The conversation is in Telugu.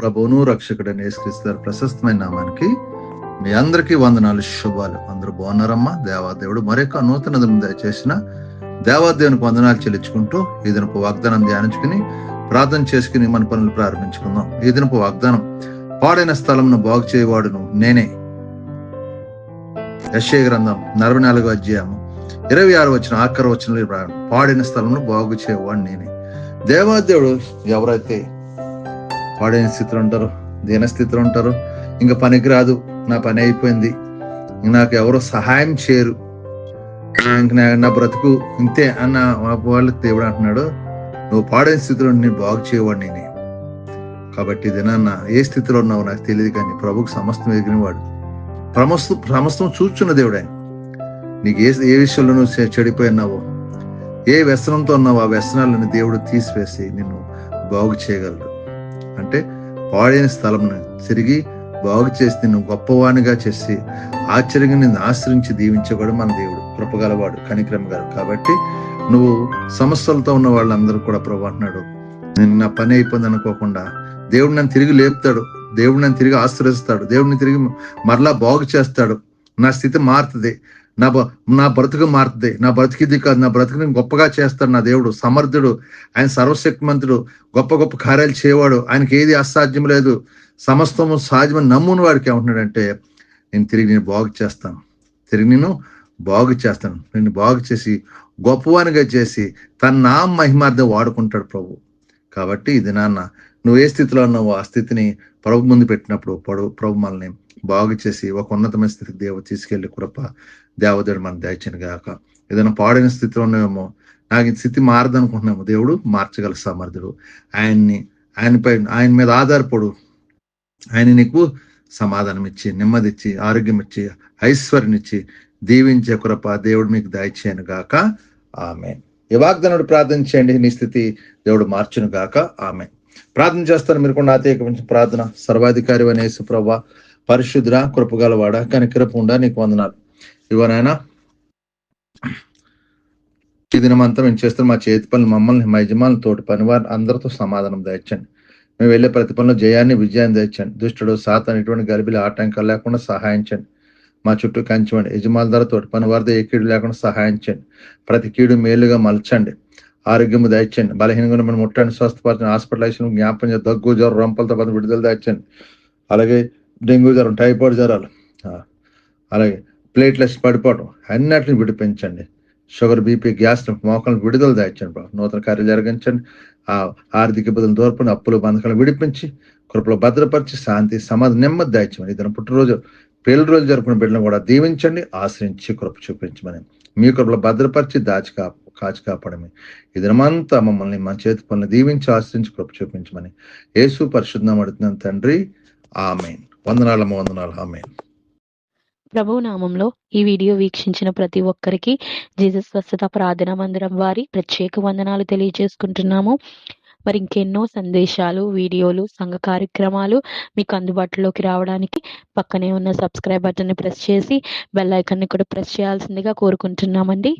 ప్రభువును రక్షకుడైన యేసుక్రీస్తు వారి ప్రశస్తమైన నామానికి మీ అందరికీ వందనాలు, శుభాలు. అందరూ బాగున్నారమ్మా? దేవాదేవుడు మరొక నూతన దినం దయచేసిన దేవాదేవునికి వందనాలు చెల్లించుకుంటూ ఈ దినపు వాగ్దానం ధ్యానించుకుని ప్రార్థన చేసుకుని మన పనులు ప్రారంభించుకుందాం. ఈ దినపు వాగ్దానం, పాడైన స్థలంను బాగు చేయవాడును నేనే. యెషయా గ్రంథం 44వ అధ్యాయం 26వ వచనం, ఆఖరి వచనంలో పాడైన స్థలంను బాగు చేయవాడు నేనే. దేవాదేవుడు ఎవరైతే పాడైన స్థితిలో ఉంటారో, దీనస్థితిలో ఉంటారో, ఇంకా పనికి రాదు, నా పని అయిపోయింది, నాకు ఎవరో సహాయం చేయరు, నా బ్రతుకు ఇంతే అన్న వాళ్ళకి దేవుడు అంటున్నాడు, నువ్వు పాడైన స్థితిలో నేను బాగు చేయవాడు నేనే. కాబట్టి దినాన్న ఏ స్థితిలో ఉన్నావు నాకు తెలియదు, కానీ ప్రభుకు సమస్తం ఎగిరినవాడు, సమస్తం చూచున్న దేవుడు ఆయన. నీకు ఏ విషయంలో నువ్వు చెడిపోయినావో, ఏ వ్యసనంతో ఉన్నావో ఆ వ్యసనాలను దేవుడు తీసివేసి నిన్ను బాగు చేయగలడు. అంటే పాడైన స్థలం తిరిగి బాగు చేసి నిన్ను గొప్పవానిగా చేసి ఆశ్చర్యంగా నిన్ను ఆశ్రయించి దీవించేవాడు మన దేవుడు, కృపగలవాడు, కనికరమగాడు. కాబట్టి నువ్వు సమస్యలతో ఉన్న వాళ్ళందరూ కూడా ప్రభు అంటున్నాడు, నేను నా పని అయిపోయింది అనుకోకుండా దేవుడు నన్ను తిరిగి లేపుతాడు, దేవుడు నన్ను తిరిగి ఆశ్రయిస్తాడు, దేవుడిని తిరిగి మరలా బాగు చేస్తాడు, నా స్థితి మారుతుంది, నా బ్రతుకు మారుతుంది, నా బ్రతికిది కాదు, నా బ్రతుకుని గొప్పగా చేస్తాడు నా దేవుడు. సమర్థుడు ఆయన, సర్వశక్తిమంతుడు, గొప్ప గొప్ప కార్యాలు చేయవాడు, ఆయనకి ఏది అసాధ్యం లేదు, సమస్తము సాధ్యమని నమ్ముని వాడికి ఏమంటున్నాడంటే, నేను తిరిగి నేను బాగు చేస్తాను, నిన్ను బాగు చేసి గొప్పవానిగా చేసి తన నా మహిమార్థం వాడుకుంటాడు ప్రభు. కాబట్టి ఇది నాన్న నువ్వు ఏ స్థితిలో ఉన్నావో ఆ స్థితిని ప్రభు ముందు పెట్టినప్పుడు ప్రభు మనల్ని బాగు చేసి ఒక ఉన్నతమైన స్థితికి దేవుడు తీసుకెళ్లి కృప దేవదేవుడు మన దయచేయను గాక. ఏదైనా పాడైన స్థితిలో ఉన్నామేమో, నాకు ఈ స్థితి మారదనుకుంటున్నాము, దేవుడు మార్చగల సమర్థుడు. ఆయన మీద ఆధారపడు, ఆయన నీకు సమాధానం ఇచ్చి, నెమ్మది ఇచ్చి, ఆరోగ్యం ఇచ్చి, ఐశ్వర్యం ఇచ్చి దీవించే కృప దేవుడు మీకు దయచేయను గాక. ఆమేన్. ఈ వాగ్దానుడు ప్రార్థన చేయండి, నీ స్థితి దేవుడు మార్చును గాక. ఆమేన్. ప్రార్థన చేస్తారు మీరు కూడా. నాతేకమైన ప్రార్థన. సర్వాధికారి అనే యేసు ప్రభువా, పరిశుద్ధుడా, కృపగలవాడ, కనికరపుండా, నీకు వందనాలు. ఇవనైనా ఈ దినమంతా మేము చేస్తున్న మా చేతి పనులు, మమ్మల్ని, మా యజమానులు, తోటి పనివారు అందరితో సమాధానం దయచండి. మేము వెళ్ళే ప్రతి పనిలో విజయాన్ని దయచండి. దుష్టుడు సాతాను ఎటువంటి గలిబిలి ఆటంకాలు లేకుండా సహాయించండి. మా చుట్టూ కంచండి. యజమానుల ద్వారా తోటి పని వారితో ఏ కీడు లేకుండా సహాయించండి. ప్రతి కీడు మేలుగా మలచండి. ఆరోగ్యము దయచండి. బలహీనంగా మనం ముట్టండి, స్వస్థపరచండి. హాస్పిటలైజేషన్ జ్ఞాపకం చేయండి. దగ్గు, జ్వరం, రొంపలతో పాటు విడుదల దయచండి. అలాగే డెంగ్యూ జ్వరం, టైఫాయిడ్ జ్వరాలు, అలాగే ప్లేట్లెస్ పడిపోవడం అన్నిటిని విడిపించండి. షుగర్, బీపీ, గ్యాస్, మోకాలను విడుదల దాయించండి. నూతన కార్యాలు జరిగించండి. ఆర్థిక ఇబ్బందులు దూరపడి అప్పులు, బంధకాలను విడిపించి కృపలో భద్రపరిచి శాంతి, సమాధానం, నెమ్మది దాయించమని. ఇతను పుట్టినరోజు, పెళ్లి రోజు జరుపుకున్న బిడ్డలను కూడా దీవించండి, ఆశ్రయించి కృప చూపించమని. మీ కృపలో భద్రపరిచి కాచి కాపాడమని. ఈ దినమంతా మమ్మల్ని మా చేతి పనులు దీవించి ఆశ్రయించి కృప చూపించమని యేసు పరిశుద్ధం అడుగుతున్నాను తండ్రి. ఆమేన్. వందనాలు. ఆమేన్. ప్రభు నామంలో ఈ వీడియో వీక్షించిన ప్రతి ఒక్కరికి జీసస్ స్వస్థత ప్రార్థనా మందిరం వారి ప్రత్యేక వందనాలు తెలియజేసుకుంటున్నాము. మరి ఇంకెన్నో సందేశాలు, వీడియోలు, సంఘ కార్యక్రమాలు మీకు అందుబాటులోకి రావడానికి పక్కనే ఉన్న సబ్స్క్రైబ్ బటన్ని ప్రెస్ చేసి బెల్ ఐకాన్ని కూడా ప్రెస్ చేయాల్సిందిగా కోరుకుంటున్నామండి.